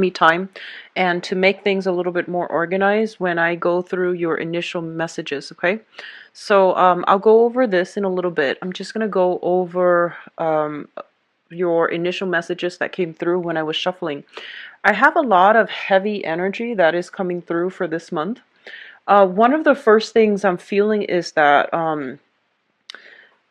me time and to make things a little bit more organized when I go through your initial messages, okay? So I'll go over this in a little bit. I'm just going to go over your initial messages that came through when I was shuffling. I have a lot of heavy energy that is coming through for this month. One of the first things I'm feeling is that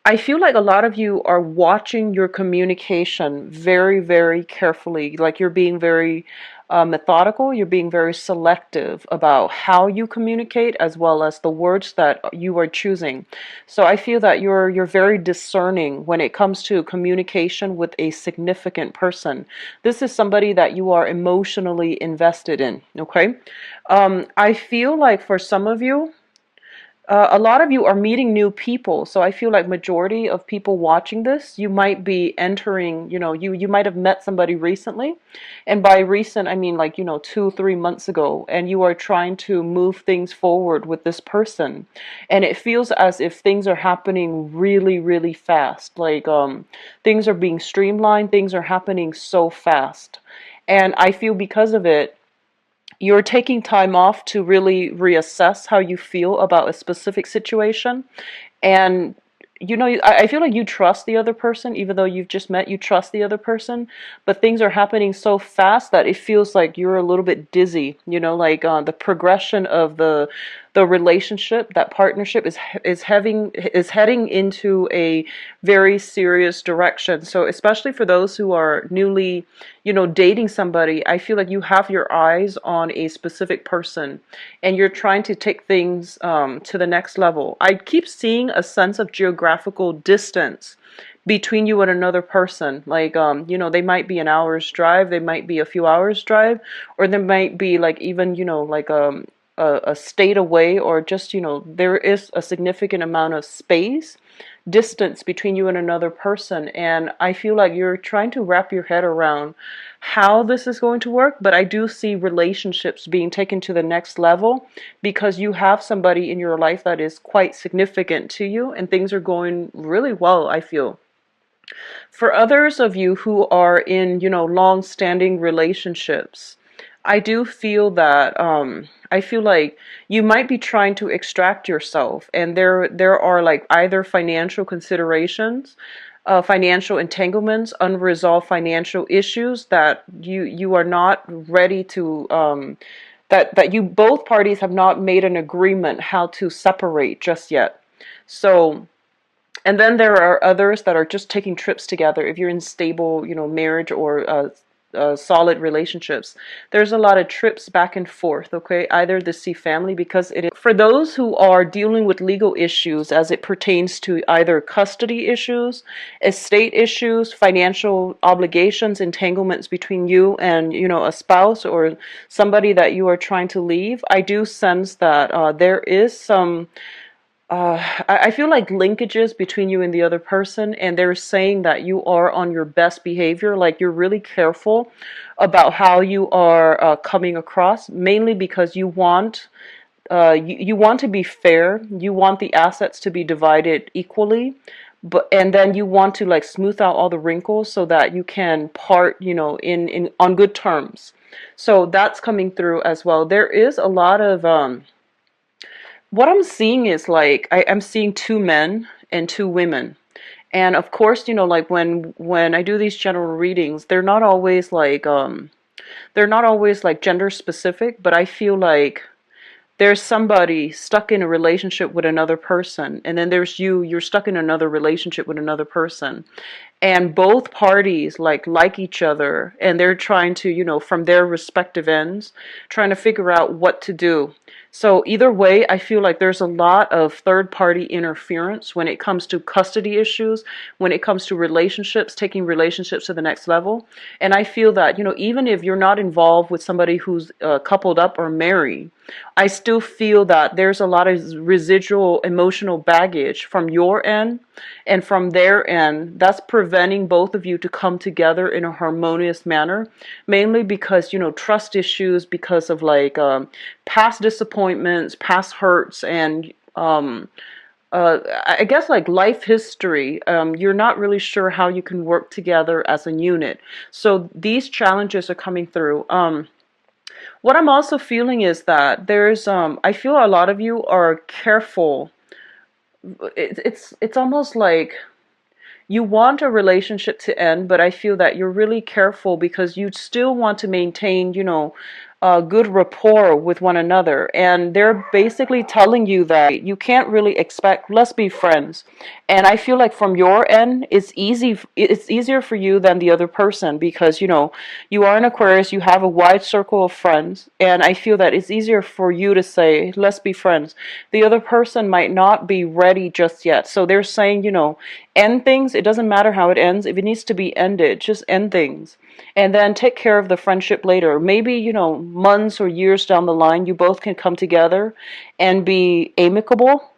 I feel like a lot of you are watching your communication very, very carefully. Like you're being very methodical, you're being very selective about how you communicate as well as the words that you are choosing. So I feel that you're very discerning when it comes to communication with a significant person. This is somebody that you are emotionally invested in, okay? I feel like for some of you, a lot of you are meeting new people, so I feel like majority of people watching this, you might be entering, you might have met somebody recently, and by recent I mean like 2-3 months ago, and you are trying to move things forward with this person, and it feels as if things are happening really, really fast. Like things are being streamlined, things are happening so fast, and I feel because of it you're taking time off to really reassess how you feel about a specific situation. And I feel like you trust the other person, even though you've just met, you trust the other person, but things are happening so fast that it feels like you're a little bit dizzy, like the progression of the relationship, that partnership is heading into a very serious direction. So especially for those who are newly, dating somebody, I feel like you have your eyes on a specific person and you're trying to take things to the next level. I keep seeing a sense of geographical distance between you and another person. Like, they might be an hour's drive, they might be a few hours drive, or they might be like even, like a state away, or just, there is a significant amount of space, distance between you and another person. And I feel like you're trying to wrap your head around how this is going to work, but I do see relationships being taken to the next level because you have somebody in your life that is quite significant to you and things are going really well, I feel. For others of you who are in, long-standing relationships, I do feel that I feel like you might be trying to extract yourself, and there are like either financial considerations, financial entanglements, unresolved financial issues that you are not ready to that you both parties have not made an agreement how to separate just yet. So, and then there are others that are just taking trips together. If you're in stable, marriage or solid relationships, there's a lot of trips back and forth, okay? Either to see family, because it is for those who are dealing with legal issues as it pertains to either custody issues, estate issues, financial obligations, entanglements between you and, a spouse or somebody that you are trying to leave. I do sense that there is some I feel like linkages between you and the other person, and they're saying that you are on your best behavior, like you're really careful about how you are coming across, mainly because you want to be fair, you want the assets to be divided equally, and then you want to like smooth out all the wrinkles so that you can part, in on good terms. So that's coming through as well. There is a lot of what I'm seeing is like I'm seeing two men and two women. And of course, like when I do these general readings, they're not always like gender specific, but I feel like there's somebody stuck in a relationship with another person, and then there's you're stuck in another relationship with another person, and both parties like each other, and they're trying to, from their respective ends, trying to figure out what to do. So either way, I feel like there's a lot of third party interference when it comes to custody issues, when it comes to relationships, taking relationships to the next level. And I feel that, even if you're not involved with somebody who's coupled up or married, I still feel that there's a lot of residual emotional baggage from your end and from their end that's preventing both of you to come together in a harmonious manner, mainly because, trust issues, because of like past disappointments, past hurts, and I guess like life history, you're not really sure how you can work together as a unit. So these challenges are coming through. What I'm also feeling is that I feel a lot of you are careful. It's almost like you want a relationship to end, but I feel that you're really careful because you still want to maintain, good rapport with one another. And they're basically telling you that you can't really expect, let's be friends. And I feel like from your end, it's easier for you than the other person because, you are an Aquarius, you have a wide circle of friends. And I feel that it's easier for you to say, let's be friends. The other person might not be ready just yet. So they're saying, end things. It doesn't matter how it ends. If it needs to be ended, just end things. And then take care of the friendship later. Maybe, months or years down the line, you both can come together and be amicable.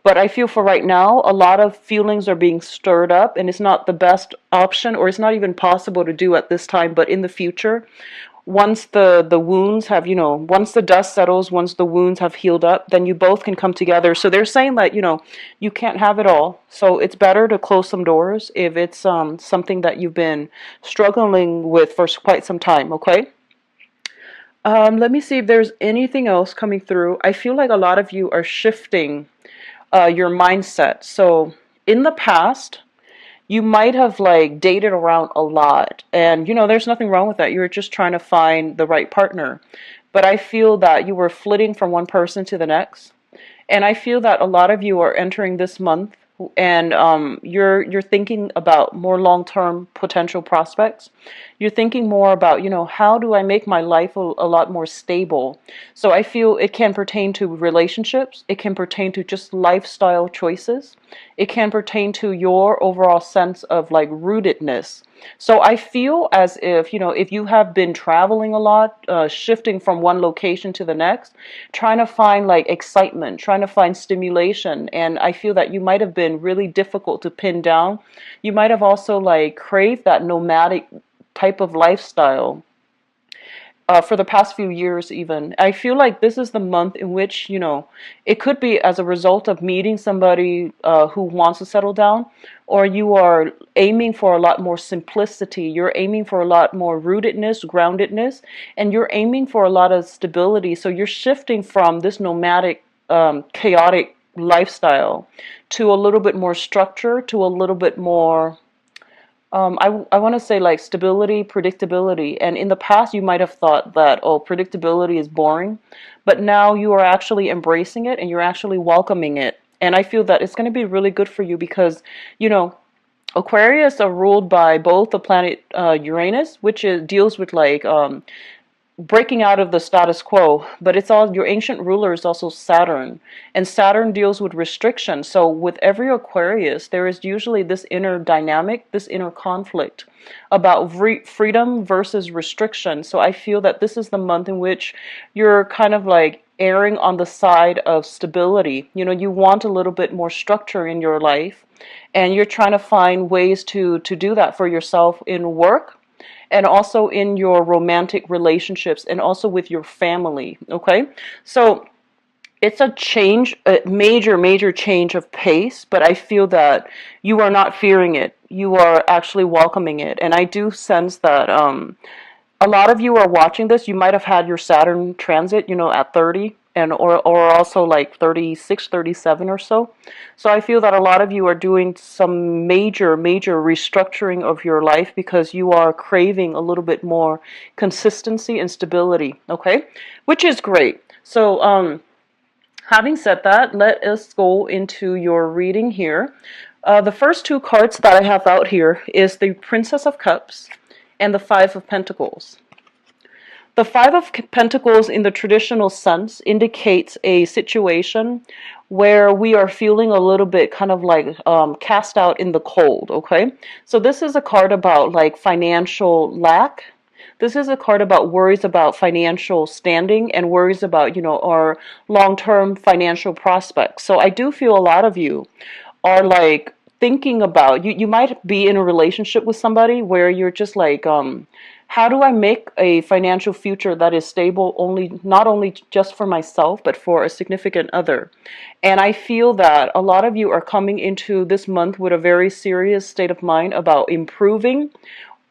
But I feel for right now, a lot of feelings are being stirred up, and it's not the best option, or it's not even possible to do at this time. But in the future, once the wounds have, once the dust settles, once the wounds have healed up, then you both can come together. So they're saying that, you can't have it all. So it's better to close some doors if it's something that you've been struggling with for quite some time, okay? Let me see if there's anything else coming through. I feel like a lot of you are shifting your mindset. So in the past, you might have like dated around a lot, and there's nothing wrong with that. You're just trying to find the right partner. But I feel that you were flitting from one person to the next, and I feel that a lot of you are entering this month, and you're thinking about more long-term potential prospects. You're thinking more about, how do I make my life a lot more stable? So I feel it can pertain to relationships. It can pertain to just lifestyle choices. It can pertain to your overall sense of like rootedness. So I feel as if you have been traveling a lot, shifting from one location to the next, trying to find like excitement, trying to find stimulation. And I feel that you might have been really difficult to pin down. You might have also like craved that nomadic type of lifestyle for the past few years even. I feel like this is the month in which, it could be as a result of meeting somebody who wants to settle down, or you are aiming for a lot more simplicity. You're aiming for a lot more rootedness, groundedness, and you're aiming for a lot of stability. So you're shifting from this nomadic, chaotic lifestyle to a little bit more structure, to a little bit more I want to say like stability, predictability. And in the past, you might have thought that, oh, predictability is boring. But now you are actually embracing it and you're actually welcoming it. And I feel that it's going to be really good for you because, Aquarius are ruled by both the planet Uranus, which deals with like breaking out of the status quo, but it's all your ancient ruler is also Saturn, and Saturn deals with restriction. So with every Aquarius, there is usually this inner dynamic, this inner conflict about freedom versus restriction. So I feel that this is the month in which you're kind of like erring on the side of stability. You want a little bit more structure in your life, and you're trying to find ways to do that for yourself in work, and also in your romantic relationships, and also with your family, okay? So it's a change, a major, major change of pace, but I feel that you are not fearing it. You are actually welcoming it. And I do sense that a lot of you are watching this. You might have had your Saturn transit, at 30, and or also like 36, 37 or so. So I feel that a lot of you are doing some major, major restructuring of your life because you are craving a little bit more consistency and stability, okay? Which is great. So having said that, let us go into your reading here. The first two cards that I have out here is the Princess of Cups and the Five of Pentacles. The Five of Pentacles in the traditional sense indicates a situation where we are feeling a little bit kind of like cast out in the cold, okay? So this is a card about like financial lack. This is a card about worries about financial standing and worries about, our long-term financial prospects. So I do feel a lot of you are like thinking about, you might be in a relationship with somebody where you're just like, How do I make a financial future that is stable not only just for myself, but for a significant other? And I feel that a lot of you are coming into this month with a very serious state of mind about improving,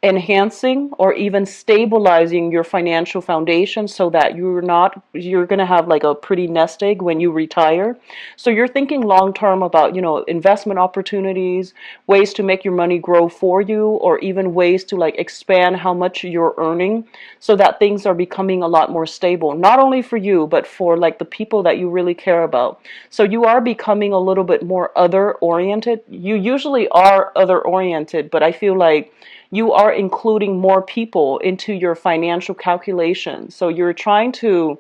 enhancing, or even stabilizing your financial foundation so that you're going to have like a pretty nest egg when you retire. So you're thinking long term about, investment opportunities, ways to make your money grow for you, or even ways to like expand how much you're earning so that things are becoming a lot more stable, not only for you, but for like the people that you really care about. So you are becoming a little bit more other oriented. You usually are other oriented, but I feel like you are including more people into your financial calculations. So you're trying to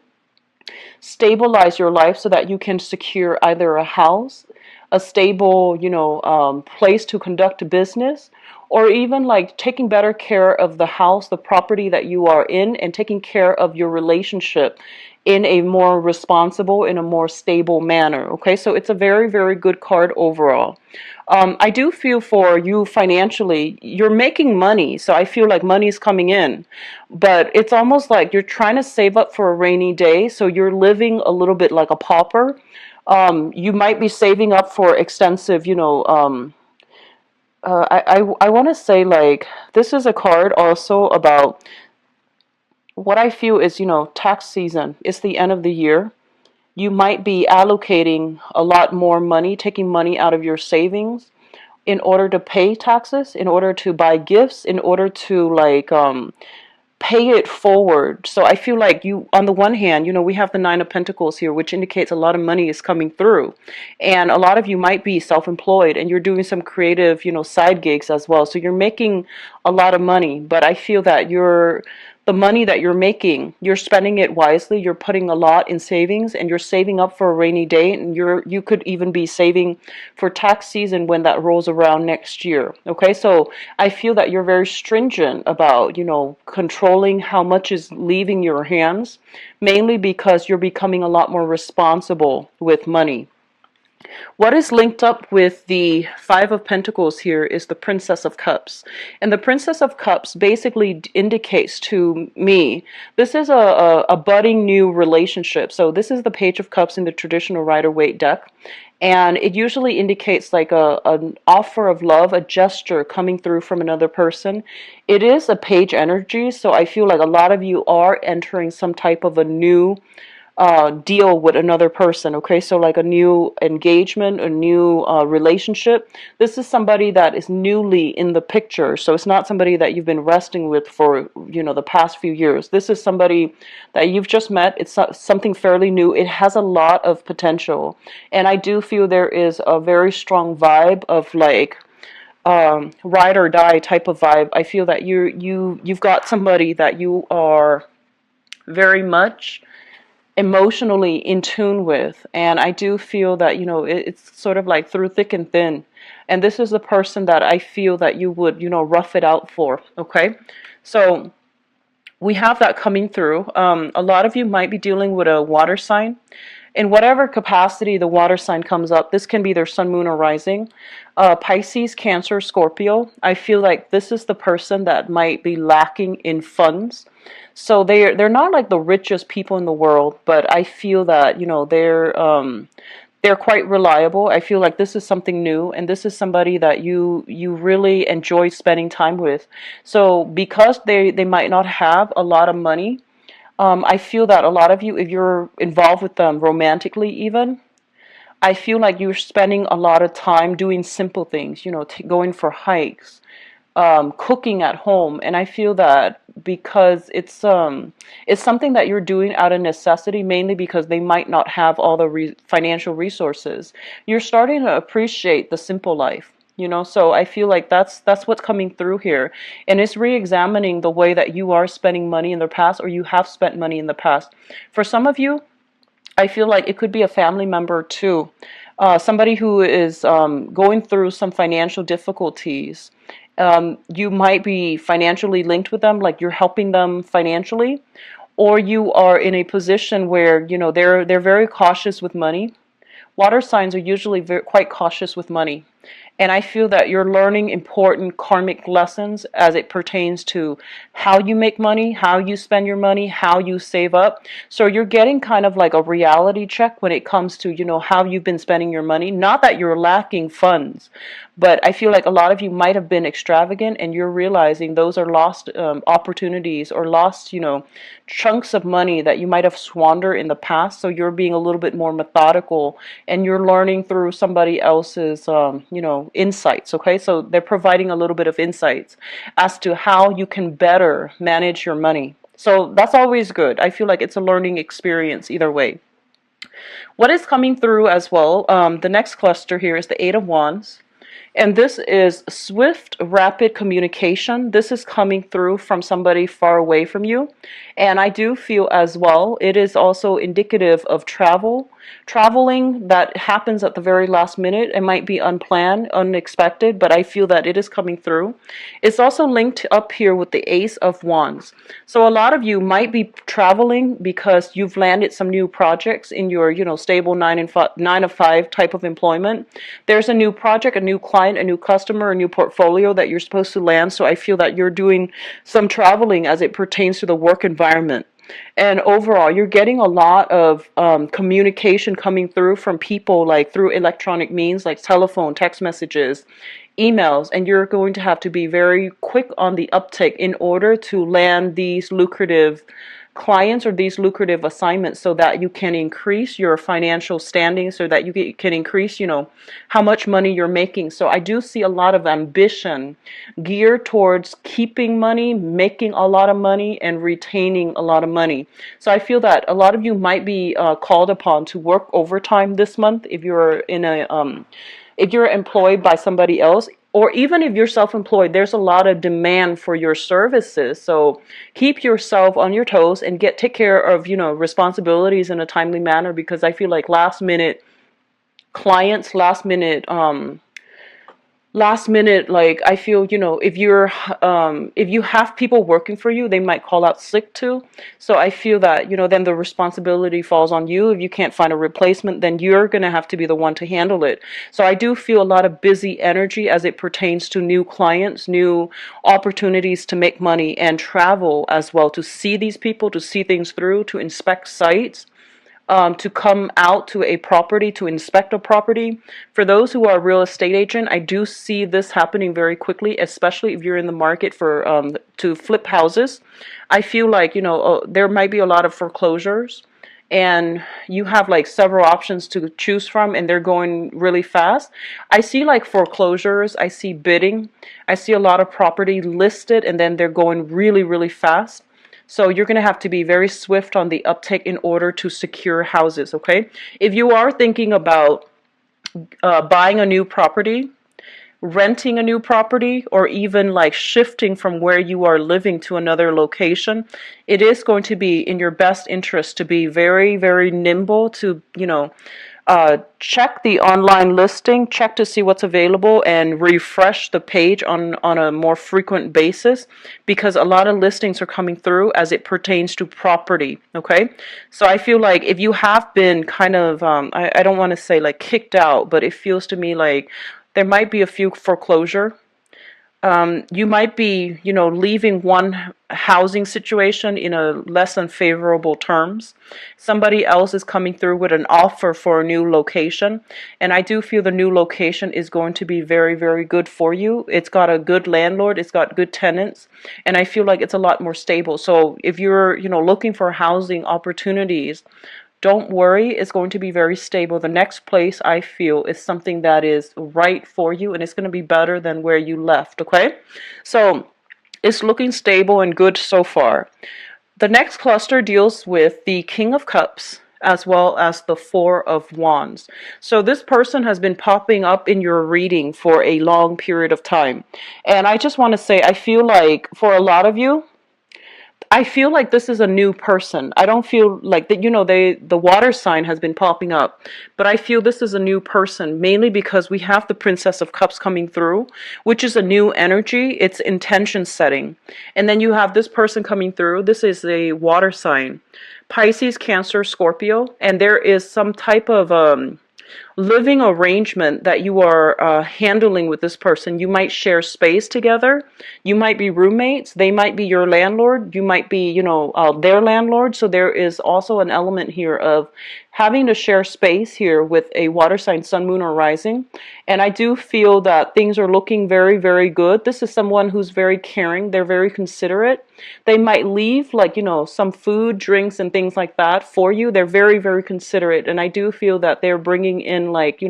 stabilize your life so that you can secure either a house, a stable, place to conduct business, or even like taking better care of the house, the property that you are in, and taking care of your relationship in a more responsible, in a more stable manner. Okay, so it's a very, very good card overall. I do feel for you financially, you're making money, so I feel like money is coming in, but it's almost like you're trying to save up for a rainy day, so you're living a little bit like a pauper. You might be saving up for extensive, I want to say like this is a card also about what I feel is, tax season. It's the end of the year. You might be allocating a lot more money, taking money out of your savings in order to pay taxes, in order to buy gifts, in order to like pay it forward. So I feel like you, on the one hand, we have the Nine of Pentacles here, which indicates a lot of money is coming through. And a lot of you might be self-employed and you're doing some creative, side gigs as well. So you're making a lot of money, but I feel that the money that you're making, you're spending it wisely. You're putting a lot in savings and you're saving up for a rainy day, and you could even be saving for tax season when that rolls around next year. Okay, so I feel that you're very stringent about, controlling how much is leaving your hands, mainly because you're becoming a lot more responsible with money. What is linked up with the Five of Pentacles here is the Princess of Cups. And the Princess of Cups basically indicates to me, this is a budding new relationship. So this is the Page of Cups in the traditional Rider-Waite deck. And it usually indicates like an offer of love, a gesture coming through from another person. It is a page energy, so I feel like a lot of you are entering some type of a new deal with another person. Okay, so like a new engagement, a new relationship. This is somebody that is newly in the picture, so it's not somebody that you've been resting with for the past few years. This is somebody that you've just met. It's something fairly new. It has a lot of potential, and I do feel there is a very strong vibe of like ride or die type of vibe. I feel that you've got somebody that you are very much emotionally in tune with, and I do feel that it's sort of like through thick and thin, and this is the person that I feel that you would rough it out for. Okay, so we have that coming through. A lot of you might be dealing with a water sign. In whatever capacity the water sign comes up, this can be their sun, moon, or rising. Pisces, Cancer, Scorpio. I feel like this is the person that might be lacking in funds. So they're not like the richest people in the world, but I feel that they're quite reliable. I feel like this is something new, and this is somebody that you really enjoy spending time with. So because they might not have a lot of money, I feel that a lot of you, if you're involved with them romantically even, I feel like you're spending a lot of time doing simple things, going for hikes, cooking at home. And I feel that because it's something that you're doing out of necessity, mainly because they might not have all the financial resources, you're starting to appreciate the simple life. So I feel like that's what's coming through here, and it's re-examining the way that you are spending money in the past, or you have spent money in the past. For some of you, I feel like it could be a family member too, somebody who is going through some financial difficulties. You might be financially linked with them, like you're helping them financially, or you are in a position where they're very cautious with money. Water signs are usually quite cautious with money. And I feel that you're learning important karmic lessons as it pertains to how you make money, how you spend your money, how you save up. So you're getting kind of like a reality check when it comes to, how you've been spending your money. Not that you're lacking funds, but I feel like a lot of you might have been extravagant and you're realizing those are lost opportunities or lost, chunks of money that you might have squandered in the past. So you're being a little bit more methodical and you're learning through somebody else's, insights. Okay. So they're providing a little bit of insights as to how you can better manage your money. So that's always good. I feel like it's a learning experience either way. What is coming through as well, the next cluster here is the Eight of Wands. And this is swift, rapid communication. This is coming through from somebody far away from you. And I do feel as well, it is also indicative of traveling that happens at the very last minute. It might be unplanned, unexpected, but I feel that it is coming through. It's also linked up here with the Ace of Wands. So a lot of you might be traveling because you've landed some new projects in your, stable 9 to 5 type of employment. There's a new project, a new client, a new customer, a new portfolio that you're supposed to land. So I feel that you're doing some traveling as it pertains to the work environment. And overall, you're getting a lot of communication coming through from people, like through electronic means, like telephone, text messages, emails, and you're going to have to be very quick on the uptake in order to land these lucrative clients or these lucrative assignments so that you can increase your financial standing, so that you can increase, how much money you're making. So I do see a lot of ambition geared towards keeping money, making a lot of money, and retaining a lot of money. So I feel that a lot of you might be called upon to work overtime this month if you're in a if you're employed by somebody else, or even if you're self-employed, there's a lot of demand for your services. So keep yourself on your toes and take care of, responsibilities in a timely manner, because I feel like last minute clients, last minute, like I feel, if you have people working for you, they might call out sick too. So I feel that, then the responsibility falls on you. If you can't find a replacement, then you're going to have to be the one to handle it. So I do feel a lot of busy energy as it pertains to new clients, new opportunities to make money, and travel as well, to see these people, to see things through, to inspect sites, to come out to a property, to inspect a property. For those who are a real estate agent, I do see this happening very quickly, especially if you're in the market for to flip houses. I feel like, there might be a lot of foreclosures, and you have like several options to choose from, and they're going really fast. I see like foreclosures, I see bidding, I see a lot of property listed, and then they're going really, really fast. So you're going to have to be very swift on the uptake in order to secure houses, okay? If you are thinking about buying a new property, renting a new property, or even like shifting from where you are living to another location, it is going to be in your best interest to be very, very nimble, to, check the online listing, check to see what's available, and refresh the page on a more frequent basis, because a lot of listings are coming through as it pertains to property, okay? So I feel like if you have been kind of, I don't want to say like kicked out, but it feels to me like there might be a few foreclosure. You might be, leaving one housing situation in a less than favorable terms. Somebody else is coming through with an offer for a new location. And I do feel the new location is going to be very, very good for you. It's got a good landlord. It's got good tenants. And I feel like it's a lot more stable. So if you're, looking for housing opportunities, don't worry, it's going to be very stable. The next place, I feel, is something that is right for you, and it's going to be better than where you left, okay? So it's looking stable and good so far. The next cluster deals with the King of Cups as well as the Four of Wands. So this person has been popping up in your reading for a long period of time. And I just want to say, I feel like for a lot of you, I feel like this is a new person. I don't feel like that, the water sign has been popping up, but I feel this is a new person, mainly because we have the Princess of Cups coming through, which is a new energy. It's intention setting. And then you have this person coming through. This is a water sign, Pisces, Cancer, Scorpio, and there is some type of living arrangement that you are handling with this person. You might share space together. You might be roommates. They might be your landlord. You might be, their landlord. So there is also an element here of having to share space here with a water sign, sun, moon, or rising. And I do feel that things are looking very, very good. This is someone who's very caring. They're very considerate. They might leave, like, some food, drinks, and things like that for you. They're very, very considerate. And I do feel that they're bringing in, like,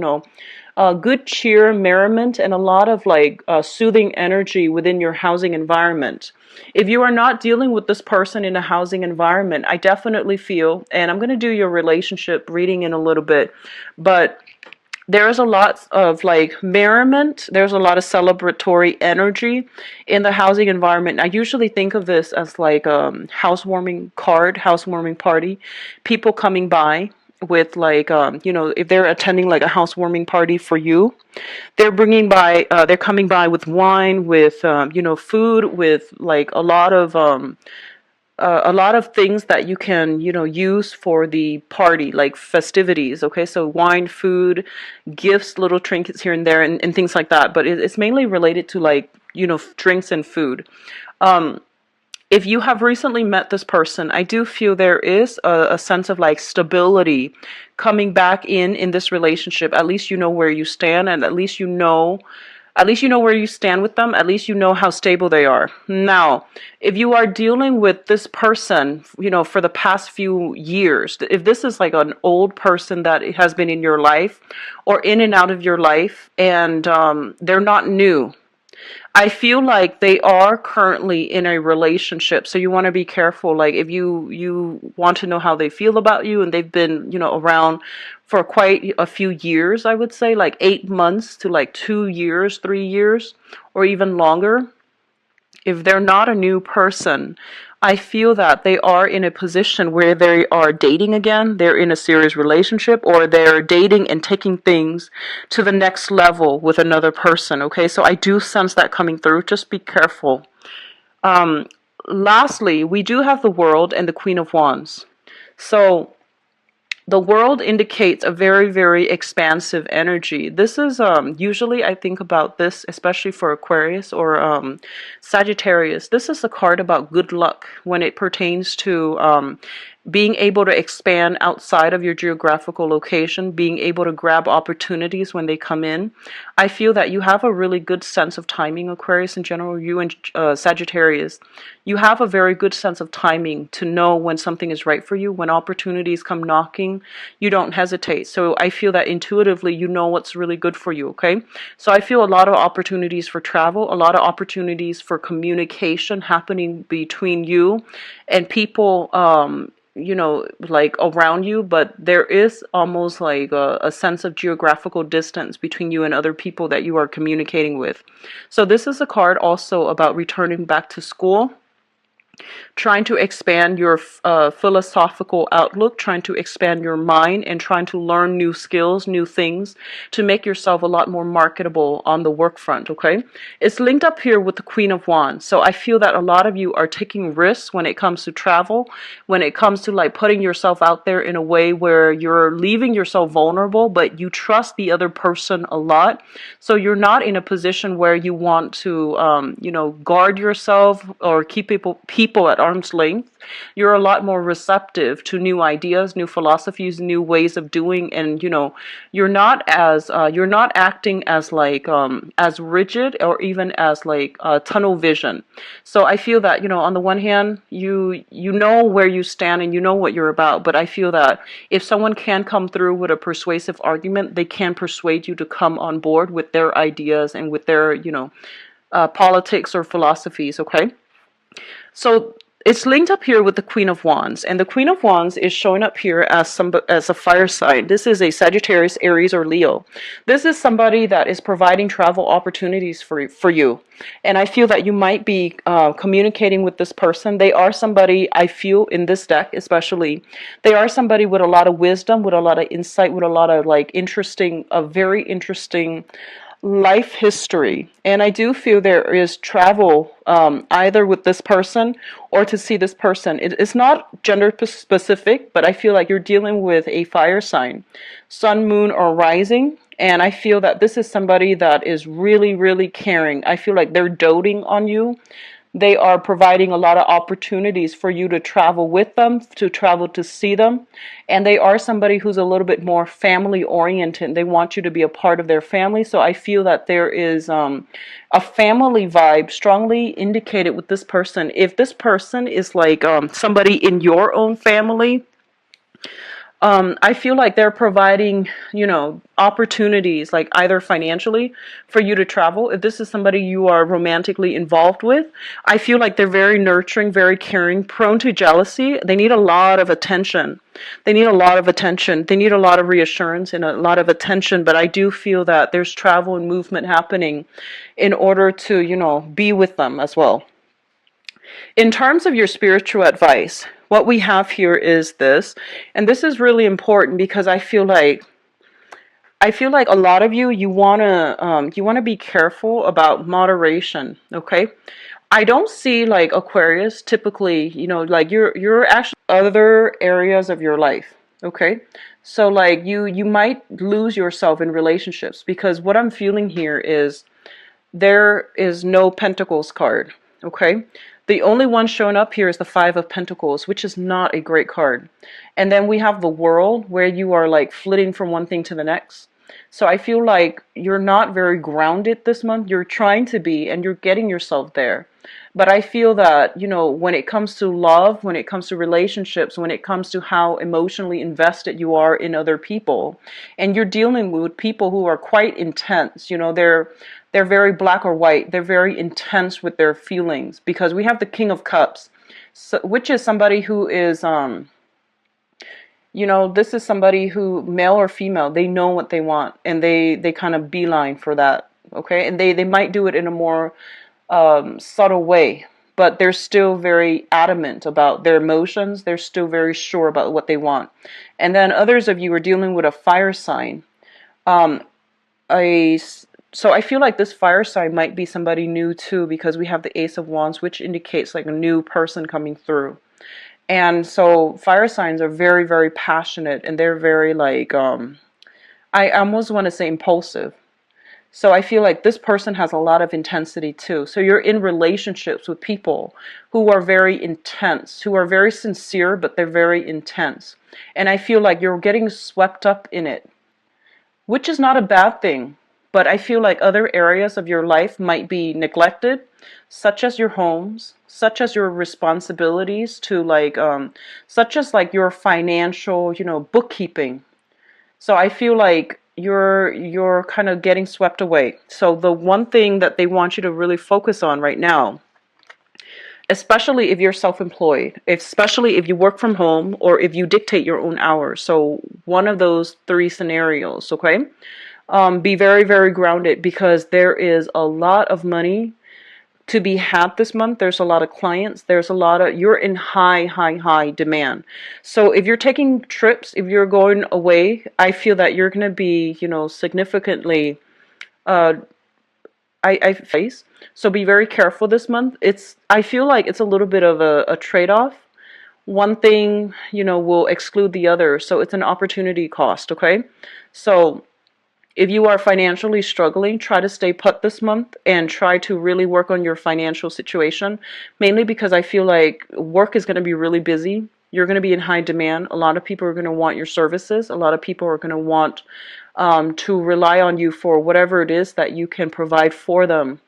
good cheer, merriment, and a lot of, like, soothing energy within your housing environment. If you are not dealing with this person in a housing environment, I definitely feel, and I'm going to do your relationship reading in a little bit, but there is a lot of, like, merriment. There's a lot of celebratory energy in the housing environment. I usually think of this as like housewarming party, people coming by with, like, if they're attending like a housewarming party for you, they're coming by with wine, with food, with, like, a lot of things that you can, use for the party, like festivities. Okay, so wine, food, gifts, little trinkets here and there, and things like that. But it's mainly related to, like, drinks and food. If you have recently met this person, I do feel there is a sense of, like, stability coming back in this relationship. At least you know where you stand, and at least you know where you stand with them. At least you know how stable they are. Now, if you are dealing with this person, for the past few years, if this is like an old person that has been in your life or in and out of your life, and they're not new, I feel like they are currently in a relationship. So you want to be careful. Like, if you want to know how they feel about you, and they've been, around for quite a few years, I would say, like 8 months to like 2 years, 3 years, or even longer. If they're not a new person, I feel that they are in a position where they are dating again, they're in a serious relationship, or they're dating and taking things to the next level with another person, okay? So I do sense that coming through. Just be careful. Lastly, we do have the World and the Queen of Wands. So the World indicates a very, very expansive energy. This is usually, I think about this, especially for Aquarius or Sagittarius. This is a card about good luck when it pertains to being able to expand outside of your geographical location, being able to grab opportunities when they come in. I feel that you have a really good sense of timing, Aquarius in general, you and Sagittarius. You have a very good sense of timing to know when something is right for you. When opportunities come knocking, you don't hesitate. So I feel that intuitively you know what's really good for you, okay? So I feel a lot of opportunities for travel, a lot of opportunities for communication happening between you and people, like around you, but there is almost like a sense of geographical distance between you and other people that you are communicating with. So this is a card also about returning back to school, trying to expand your philosophical outlook, trying to expand your mind, and trying to learn new skills, new things to make yourself a lot more marketable on the work front, okay? It's linked up here with the Queen of Wands. So I feel that a lot of you are taking risks when it comes to travel, when it comes to, like, putting yourself out there in a way where you're leaving yourself vulnerable, but you trust the other person a lot. So you're not in a position where you want to, guard yourself or keep people at arm's length. You're a lot more receptive to new ideas, new philosophies, new ways of doing, and you're not acting as, like, as rigid or even as, like, tunnel vision. So I feel that on the one hand, you know where you stand and you know what you're about, but I feel that if someone can come through with a persuasive argument, they can persuade you to come on board with their ideas and with their politics or philosophies, okay? So it's linked up here with the Queen of Wands, and the Queen of Wands is showing up here as a fire sign. This is a Sagittarius, Aries, or Leo. This is somebody that is providing travel opportunities for you, and I feel that you might be communicating with this person. They are somebody, I feel in this deck especially, they are somebody with a lot of wisdom, with a lot of insight, with a lot of, like, very interesting life history, and I do feel there is travel, either with this person or to see this person. It's not gender specific, but I feel like you're dealing with a fire sign, sun, moon, or rising. And I feel that this is somebody that is really, really caring. I feel like they're doting on you. They are providing a lot of opportunities for you to travel with them, to travel to see them. And they are somebody who's a little bit more family oriented. They want you to be a part of their family. So I feel that there is a family vibe strongly indicated with this person. If this person is like somebody in your own family, I feel like they're providing, opportunities, like either financially for you to travel. If this is somebody you are romantically involved with, I feel like they're very nurturing, very caring, prone to jealousy. They need a lot of attention. They need a lot of attention. They need a lot of reassurance and a lot of attention. But I do feel that there's travel and movement happening in order to, be with them as well. In terms of your spiritual advice, what we have here is this, and this is really important because I feel like a lot of you wanna be careful about moderation. Okay, I don't see like Aquarius typically, like you're actually other areas of your life. Okay, so like you might lose yourself in relationships because what I'm feeling here is there is no Pentacles card. Okay, the only one showing up here is the Five of Pentacles, which is not a great card. And then we have the World, where you are like flitting from one thing to the next. So I feel like you're not very grounded this month. You're trying to be, and you're getting yourself there. But I feel that, when it comes to love, when it comes to relationships, when it comes to how emotionally invested you are in other people, and you're dealing with people who are quite intense, they're very black or white. They're very intense with their feelings because we have the King of Cups, so, which is somebody who is this is somebody who, male or female, they know what they want and they kind of beeline for that. Okay, and they might do it in a more subtle way, but they're still very adamant about their emotions. They're still very sure about what they want. And then others of you are dealing with a fire sign. So I feel like this fire sign might be somebody new too, because we have the Ace of Wands, which indicates like a new person coming through. And so fire signs are very, very passionate, and they're very like, I almost want to say impulsive. So I feel like this person has a lot of intensity too. So you're in relationships with people who are very intense, who are very sincere, but they're very intense. And I feel like you're getting swept up in it, which is not a bad thing. But I feel like other areas of your life might be neglected, such as your homes, such as your responsibilities to like, such as like your financial, bookkeeping. So I feel like you're kind of getting swept away. So the one thing that they want you to really focus on right now, especially if you're self-employed, especially if you work from home or if you dictate your own hours. So one of those three scenarios, okay? Be very, very grounded because there is a lot of money to be had this month. There's a lot of clients. You're in high, high, high demand. So if you're taking trips, if you're going away, I feel that you're going to be, significantly, I face. So be very careful this month. I feel like it's a little bit of a trade-off. One thing, will exclude the other. So it's an opportunity cost, okay? So if you are financially struggling, try to stay put this month and try to really work on your financial situation, mainly because I feel like work is going to be really busy. You're going to be in high demand. A lot of people are going to want your services. A lot of people are going to want to rely on you for whatever it is that you can provide for them.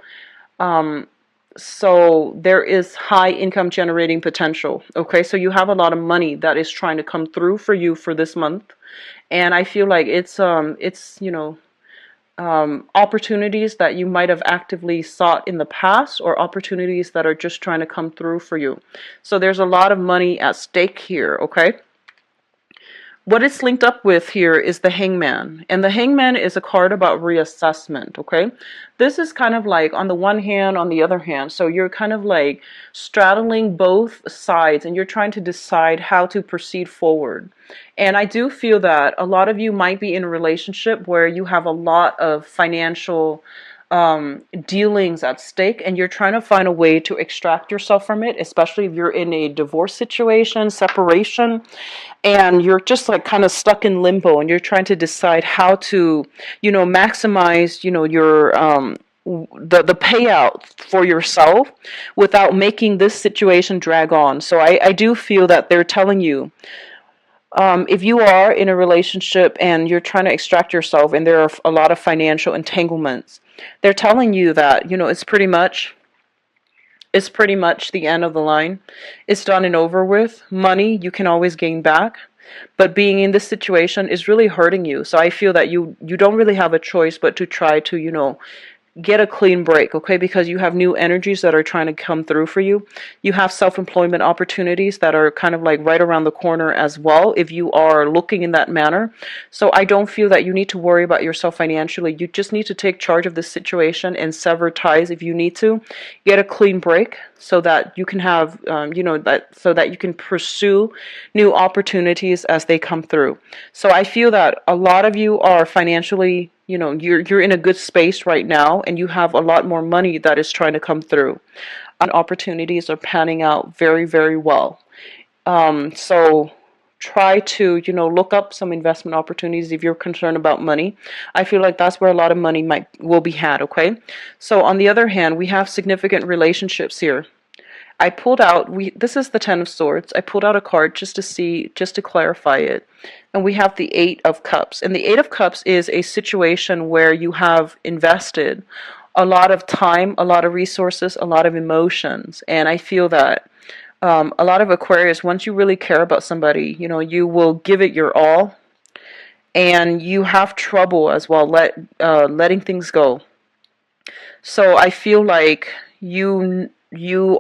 So there is high income generating potential. Okay, so you have a lot of money that is trying to come through for you for this month. And I feel like it's opportunities that you might have actively sought in the past, or opportunities that are just trying to come through for you. So there's a lot of money at stake here, okay? what it's linked up with here is the Hangman. And the Hangman is a card about reassessment, okay? This is kind of like on the one hand, on the other hand. So you're kind of like straddling both sides and you're trying to decide how to proceed forward. And I do feel that a lot of you might be in a relationship where you have a lot of financial dealings at stake and you're trying to find a way to extract yourself from it, especially if you're in a divorce situation, separation, and you're just like kind of stuck in limbo and you're trying to decide how to, maximize, your the payout for yourself without making this situation drag on. So I do feel that they're telling you, if you are in a relationship and you're trying to extract yourself and there are a lot of financial entanglements, they're telling you that, it's pretty much the end of the line. It's done and over with. Money you can always gain back, but being in this situation is really hurting you. So I feel that you don't really have a choice but to try to, get a clean break, okay? Because you have new energies that are trying to come through for you. You have self-employment opportunities that are kind of like right around the corner as well if you are looking in that manner. So I don't feel that you need to worry about yourself financially. You just need to take charge of the situation and sever ties if you need to. Get a clean break so that you can have, so that you can pursue new opportunities as they come through. So I feel that a lot of you are financially, you're in a good space right now and you have a lot more money that is trying to come through. Opportunities are panning out very, very well. So try to, look up some investment opportunities if you're concerned about money. I feel like that's where a lot of money will be had, okay? So on the other hand, we have significant relationships here. I pulled out, this is the Ten of Swords. I pulled out a card just to clarify it. And we have the Eight of Cups. And the Eight of Cups is a situation where you have invested a lot of time, a lot of resources, a lot of emotions. And I feel that a lot of Aquarius, once you really care about somebody, you will give it your all. And you have trouble as well letting things go. So I feel like you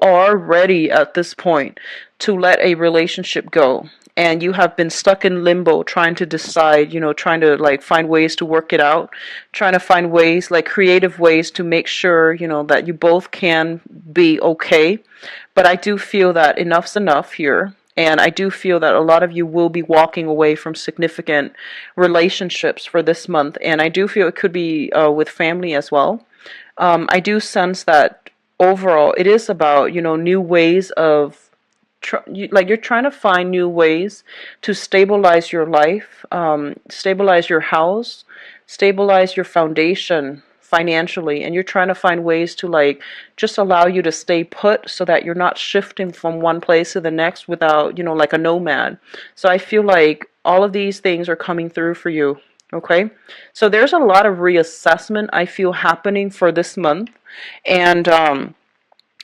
are ready at this point to let a relationship go, and you have been stuck in limbo trying to decide, trying to like find ways to work it out, trying to find ways, like creative ways to make sure, that you both can be okay. But I do feel that enough's enough here. And I do feel that a lot of you will be walking away from significant relationships for this month. And I do feel it could be with family as well. I do sense that overall it is about, new ways of, you're trying to find new ways to stabilize your life, stabilize your house, stabilize your foundation financially, and you're trying to find ways to like just allow you to stay put so that you're not shifting from one place to the next without, like a nomad. So I feel like all of these things are coming through for you. Okay, so there's a lot of reassessment I feel happening for this month, and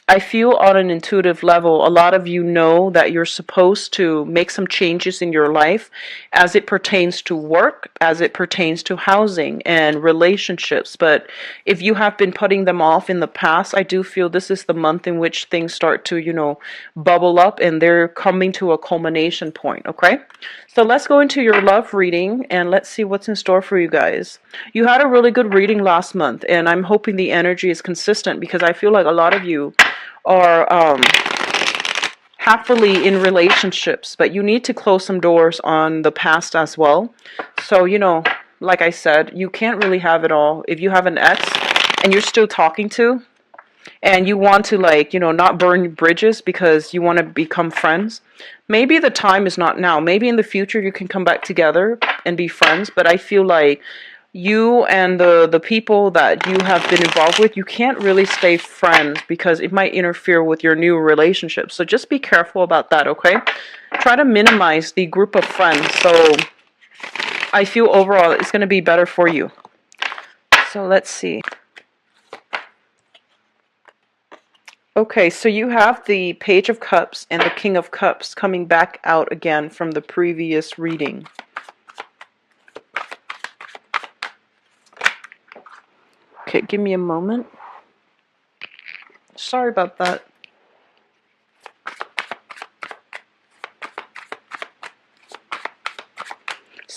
I feel on an intuitive level, a lot of you know that you're supposed to make some changes in your life as it pertains to work, as it pertains to housing and relationships. But if you have been putting them off in the past, I do feel this is the month in which things start to, bubble up and they're coming to a culmination point, okay? So let's go into your love reading and let's see what's in store for you guys. You had a really good reading last month, and I'm hoping the energy is consistent because I feel like a lot of you are happily in relationships, but you need to close some doors on the past as well. So, like I said, you can't really have it all. If you have an ex and you're still talking to, and you want to like, not burn bridges because you want to become friends, maybe the time is not now. Maybe in the future you can come back together and be friends, but I feel like you and the people that you have been involved with, you can't really stay friends because it might interfere with your new relationship. So just be careful about that, okay? Try to minimize the group of friends. So I feel overall it's going to be better for you. So let's see. Okay, so you have the Page of Cups and the King of Cups coming back out again from the previous reading. Okay, give me a moment. Sorry about that.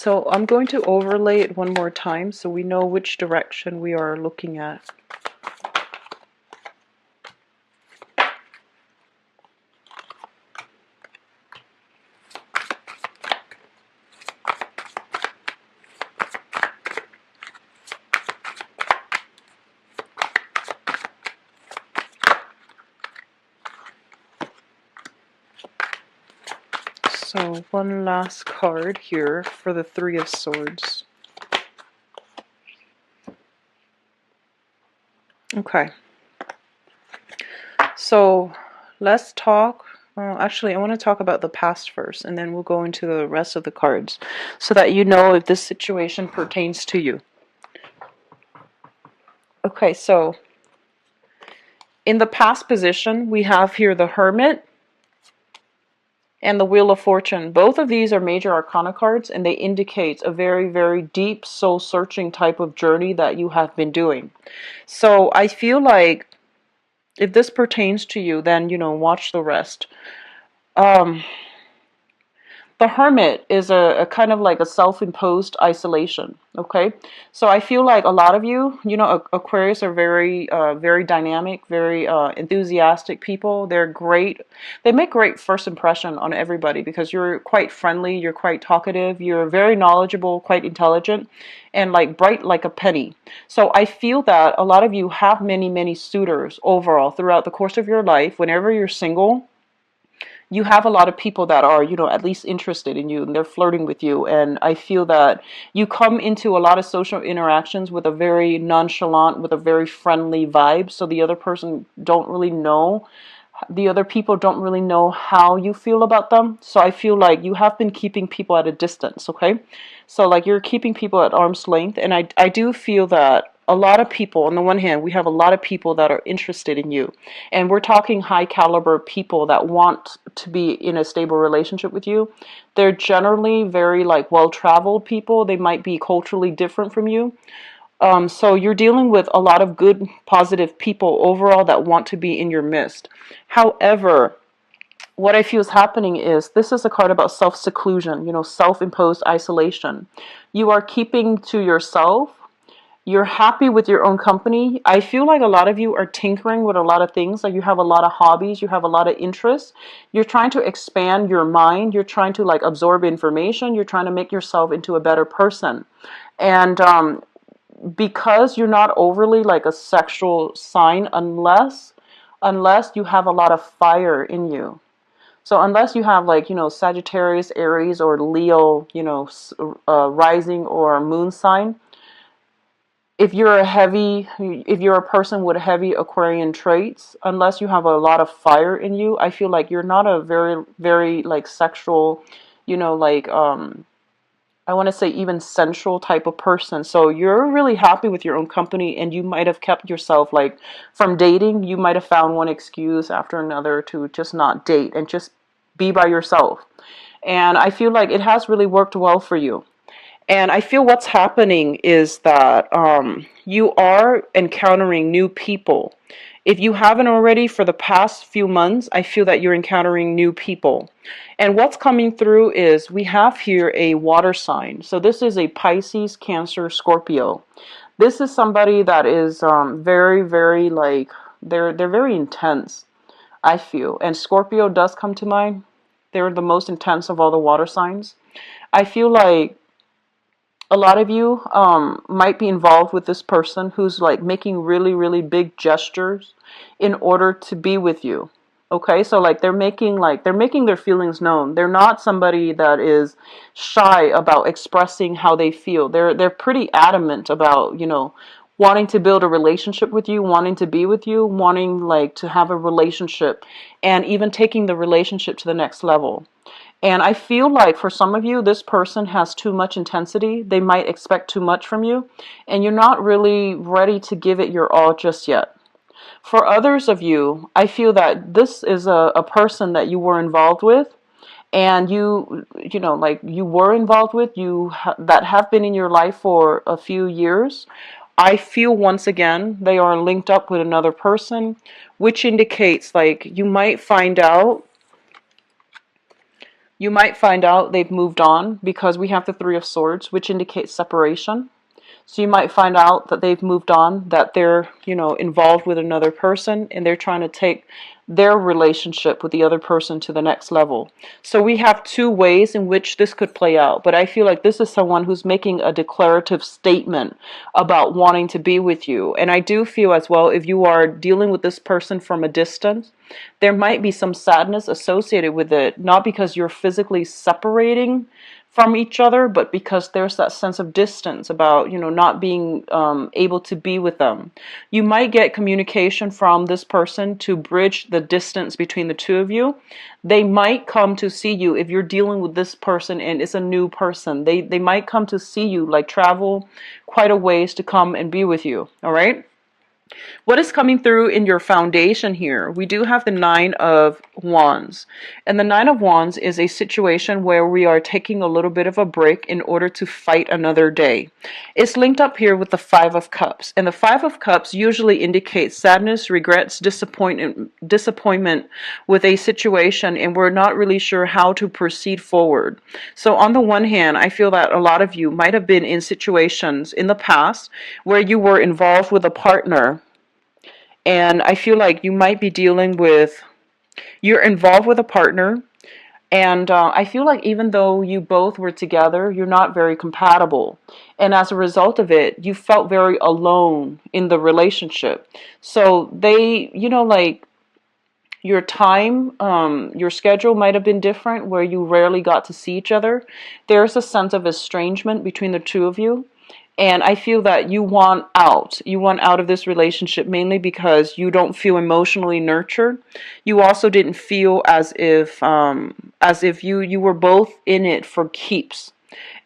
So I'm going to overlay it one more time so we know which direction we are looking at. So one last card here for the Three of Swords. Okay. So let's talk. Actually, I want to talk about the past first, and then we'll go into the rest of the cards so that you know if this situation pertains to you. Okay, so in the past position, we have here the Hermit and the Wheel of Fortune. Both of these are major arcana cards, and they indicate a very, very deep soul-searching type of journey that you have been doing. So I feel like if this pertains to you, then, you know, watch the rest. The Hermit is a kind of like a self-imposed isolation, okay? So I feel like a lot of you, you know, Aquarius are very, very dynamic, very enthusiastic people. They're great. They make great first impression on everybody because you're quite friendly, you're quite talkative, you're very knowledgeable, quite intelligent, and like bright like a penny. So I feel that a lot of you have many, many suitors overall throughout the course of your life. Whenever you're single, you have a lot of people that are, you know, at least interested in you, and they're flirting with you. And I feel that you come into a lot of social interactions with a very nonchalant, with a very friendly vibe. So the other person don't really know, the other people don't really know how you feel about them. So I feel like you have been keeping people at a distance, okay? So like you're keeping people at arm's length. And I do feel that a lot of people, on the one hand, we have a lot of people that are interested in you. And we're talking high caliber people that want to be in a stable relationship with you. They're generally very like well-traveled people. They might be culturally different from you. So you're dealing with a lot of good, positive people overall that want to be in your midst. However, what I feel is happening is this is a card about self-seclusion, you know, self-imposed isolation. You are keeping to yourself. You're happy with your own company. I feel like a lot of you are tinkering with a lot of things. Like you have a lot of hobbies, you have a lot of interests. You're trying to expand your mind. You're trying to like absorb information. You're trying to make yourself into a better person. And because you're not overly like a sexual sign unless you have a lot of fire in you. So unless you have like, you know, Sagittarius, Aries, or Leo, you know, rising or moon sign, if you're a person with heavy Aquarian traits, unless you have a lot of fire in you, I feel like you're not a very, very like sexual, you know, like I want to say even sensual type of person. So you're really happy with your own company, and you might have kept yourself like from dating. You might have found one excuse after another to just not date and just be by yourself. And I feel like it has really worked well for you. And I feel what's happening is that you are encountering new people. If you haven't already for the past few months, I feel that you're encountering new people. And what's coming through is we have here a water sign. So this is a Pisces, Cancer, Scorpio. This is somebody that is very, very like, they're very intense, I feel. And Scorpio does come to mind. They're the most intense of all the water signs. I feel like a lot of you might be involved with this person who's like making really, really big gestures in order to be with you. Okay, so like they're making their feelings known. They're not somebody that is shy about expressing how they feel. They're pretty adamant about, you know, wanting to build a relationship with you, wanting to be with you, wanting like to have a relationship, and even taking the relationship to the next level. And I feel like for some of you, this person has too much intensity. They might expect too much from you, and you're not really ready to give it your all just yet. For others of you, I feel that this is a person that you were involved with, and you know, like you were involved with, that have been in your life for a few years. I feel once again they are linked up with another person, which indicates like you might find out You might find out they've moved on because we have the Three of Swords, which indicates separation. So you might find out that they've moved on, that they're, involved with another person and they're trying to take their relationship with the other person to the next level. So we have two ways in which this could play out. But I feel like this is someone who's making a declarative statement about wanting to be with you. And I do feel as well, if you are dealing with this person from a distance, there might be some sadness associated with it, not because you're physically separating from each other, but because there's that sense of distance about, not being able to be with them. You might get communication from this person to bridge the distance between the two of you. They might come to see you if you're dealing with this person and it's a new person. They might come to see you, like travel quite a ways to come and be with you, all right? What is coming through in your foundation here? We do have the Nine of Wands. And the Nine of Wands is a situation where we are taking a little bit of a break in order to fight another day. It's linked up here with the Five of Cups. And the Five of Cups usually indicates sadness, regrets, disappointment with a situation, and we're not really sure how to proceed forward. So on the one hand, I feel that a lot of you might have been in situations in the past where you were involved with a partner. And I feel like you might be dealing with, you're involved with a partner. And I feel like even though you both were together, you're not very compatible. And as a result of it, you felt very alone in the relationship. So they, like your time, your schedule might have been different where you rarely got to see each other. There's a sense of estrangement between the two of you. And I feel that you want out. You want out of this relationship mainly because you don't feel emotionally nurtured. You also didn't feel as if you were both in it for keeps.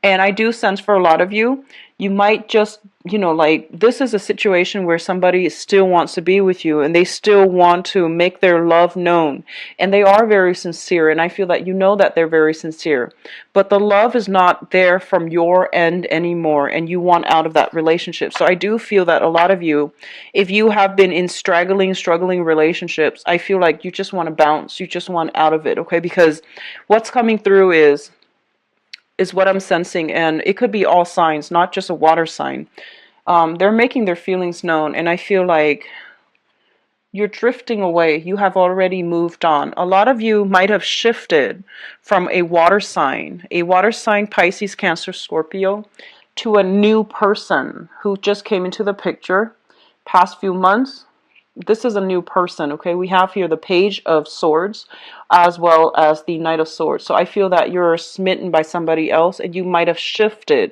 And I do sense for a lot of you, you might just, like this is a situation where somebody still wants to be with you and they still want to make their love known. And they are very sincere. And I feel that that they're very sincere. But the love is not there from your end anymore. And you want out of that relationship. So I do feel that a lot of you, if you have been in struggling relationships, I feel like you just want to bounce. You just want out of it. Okay. Because what's coming through is what I'm sensing, and it could be all signs, not just a water sign. They're making their feelings known, and I feel like you're drifting away. You have already moved on. A lot of you might have shifted from a water sign, Pisces, Cancer, Scorpio, to a new person who just came into the picture past few months. This is a new person, okay? We have here the Page of Swords as well as the Knight of Swords. So I feel that you're smitten by somebody else and you might have shifted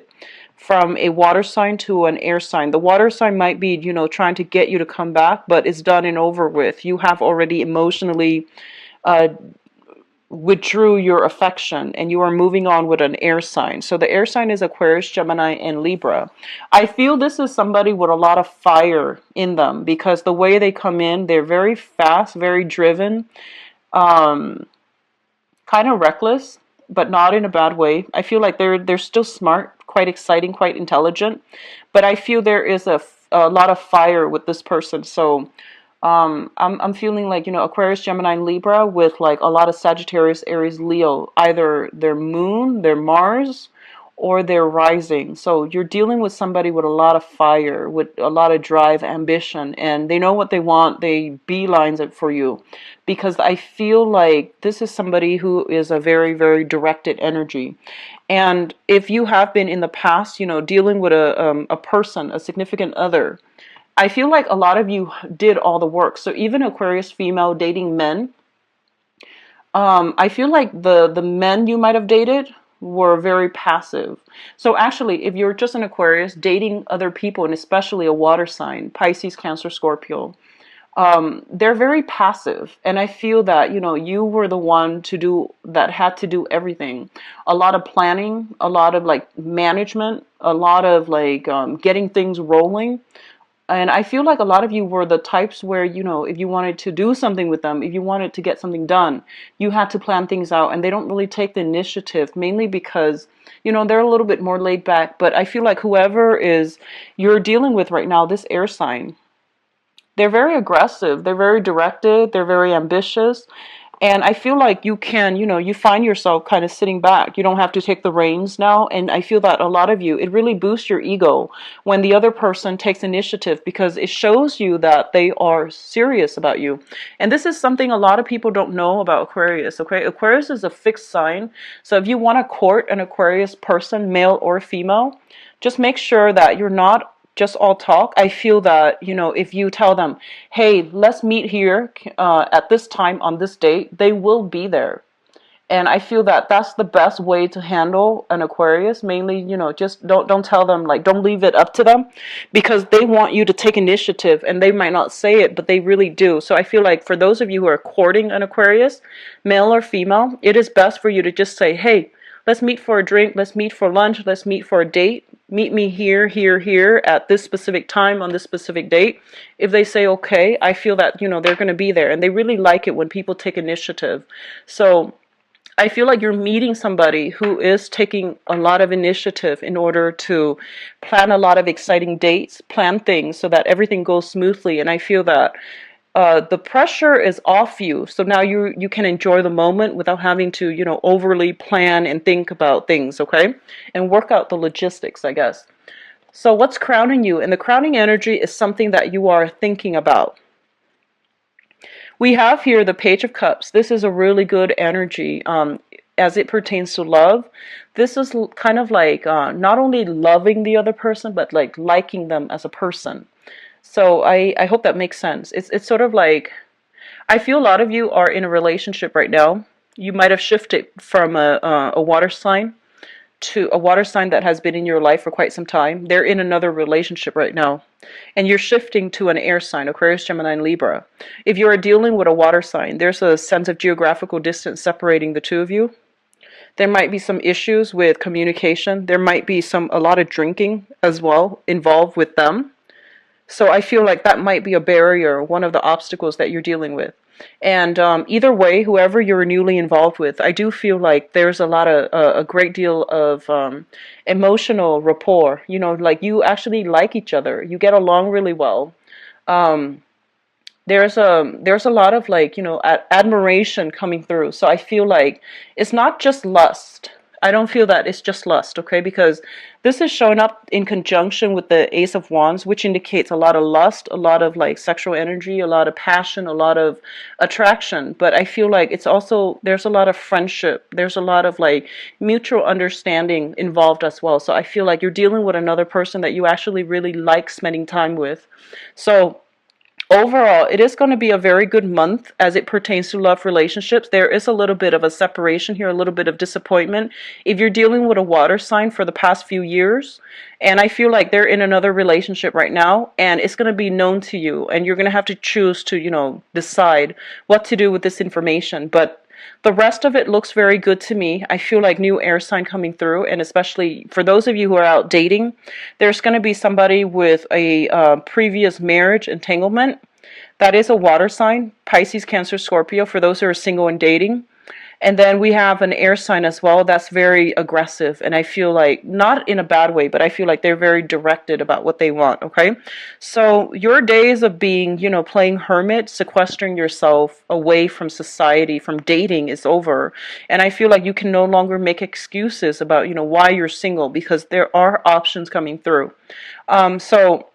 from a water sign to an air sign. The water sign might be, trying to get you to come back, but it's done and over with. You have already emotionally withdrew your affection and you are moving on with an air sign. So the air sign is Aquarius, Gemini, and Libra. I feel this is somebody with a lot of fire in them because the way they come in, they're very fast, very driven, kind of reckless, but not in a bad way. I feel like they're still smart, quite exciting, quite intelligent, but I feel there is a lot of fire with this person. So I'm feeling like, Aquarius, Gemini, and Libra with like a lot of Sagittarius, Aries, Leo, either their moon, their Mars, or their rising. So you're dealing with somebody with a lot of fire, with a lot of drive, ambition, and they know what they want. They beelines it for you because I feel like this is somebody who is a very, very directed energy. And if you have been in the past, dealing with a person, a significant other, I feel like a lot of you did all the work. So even Aquarius female dating men, I feel like the men you might have dated were very passive. So actually, if you're just an Aquarius dating other people, and especially a water sign, Pisces, Cancer, Scorpio, they're very passive. And I feel that, you were the one that had to do everything. A lot of planning, a lot of like management, a lot of like getting things rolling. And I feel like a lot of you were the types where, if you wanted to do something with them, if you wanted to get something done, you had to plan things out. And they don't really take the initiative, mainly because, they're a little bit more laid back. But I feel like whoever you're dealing with right now, this air sign, they're very aggressive. They're very directed. They're very ambitious. And I feel like you can, you find yourself kind of sitting back. You don't have to take the reins now. And I feel that a lot of you, it really boosts your ego when the other person takes initiative, because it shows you that they are serious about you. And this is something a lot of people don't know about Aquarius, okay? Aquarius is a fixed sign. So if you want to court an Aquarius person, male or female, just make sure that you're not just all talk. I feel that, if you tell them, hey, let's meet here at this time on this date, they will be there. And I feel that that's the best way to handle an Aquarius. Mainly, just don't tell them, like, don't leave it up to them, because they want you to take initiative, and they might not say it, but they really do. So I feel like for those of you who are courting an Aquarius, male or female, it is best for you to just say, hey, let's meet for a drink, let's meet for lunch, let's meet for a date. Meet me here, here, here at this specific time on this specific date. If they say okay, I feel that, they're going to be there. And they really like it when people take initiative. So I feel like you're meeting somebody who is taking a lot of initiative in order to plan a lot of exciting dates, plan things so that everything goes smoothly. And I feel that the pressure is off you, so now you can enjoy the moment without having to, overly plan and think about things, okay? And work out the logistics, I guess. So what's crowning you? And the crowning energy is something that you are thinking about. We have here the Page of Cups. This is a really good energy as it pertains to love. This is kind of like not only loving the other person, but like liking them as a person. So I hope that makes sense. It's sort of like, I feel a lot of you are in a relationship right now. You might have shifted from a water sign to a water sign that has been in your life for quite some time. They're in another relationship right now. And you're shifting to an air sign, Aquarius, Gemini, and Libra. If you are dealing with a water sign, there's a sense of geographical distance separating the two of you. There might be some issues with communication. There might be a lot of drinking as well involved with them. So I feel like that might be a barrier, one of the obstacles that you're dealing with. And either way, whoever you're newly involved with, I do feel like there's a great deal of emotional rapport. Like you actually like each other. You get along really well. There's a lot of like, admiration coming through. So I feel like it's not just lust. I don't feel that it's just lust, okay? Because this is showing up in conjunction with the Ace of Wands, which indicates a lot of lust, a lot of like sexual energy, a lot of passion, a lot of attraction. But I feel like it's also, there's a lot of friendship. There's a lot of like mutual understanding involved as well. So I feel like you're dealing with another person that you actually really like spending time with. So overall, it is going to be a very good month as it pertains to love relationships. There is a little bit of a separation here, a little bit of disappointment. If you're dealing with a water sign for the past few years, and I feel like they're in another relationship right now, and it's going to be known to you, and you're going to have to choose to, decide what to do with this information. But the rest of it looks very good to me. I feel like new air sign coming through, and especially for those of you who are out dating, there's going to be somebody with a previous marriage entanglement. That is a water sign, Pisces, Cancer, Scorpio, for those who are single and dating. And then we have an air sign as well that's very aggressive, and I feel like, not in a bad way, but I feel like they're very directed about what they want, okay? So your days of being, playing hermit, sequestering yourself away from society, from dating is over. And I feel like you can no longer make excuses about, why you're single, because there are options coming through. So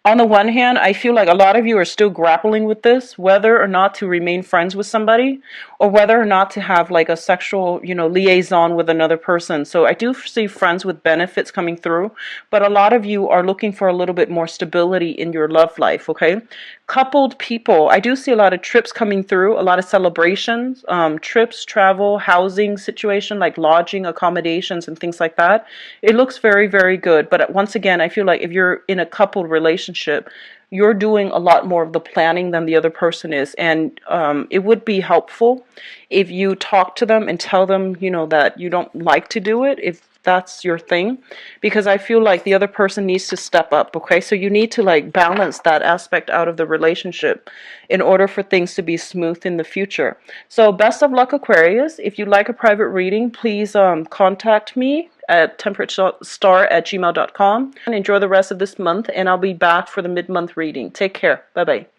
on the one hand, I feel like a lot of you are still grappling with this, whether or not to remain friends with somebody, or whether or not to have like a sexual, liaison with another person. So I do see friends with benefits coming through, but a lot of you are looking for a little bit more stability in your love life, okay? Coupled people, I do see a lot of trips coming through, a lot of celebrations, trips, travel, housing situation, like lodging, accommodations, and things like that. It looks very, very good. But once again, I feel like if you're in a coupled relationship, you're doing a lot more of the planning than the other person is. And it would be helpful if you talk to them and tell them, that you don't like to do it, if that's your thing, because I feel like the other person needs to step up, okay? So you need to like balance that aspect out of the relationship in order for things to be smooth in the future. So best of luck, Aquarius. If you'd like a private reading, please contact me at temperatestar@gmail.com. And enjoy the rest of this month, and I'll be back for the mid-month reading. Take care. Bye-bye.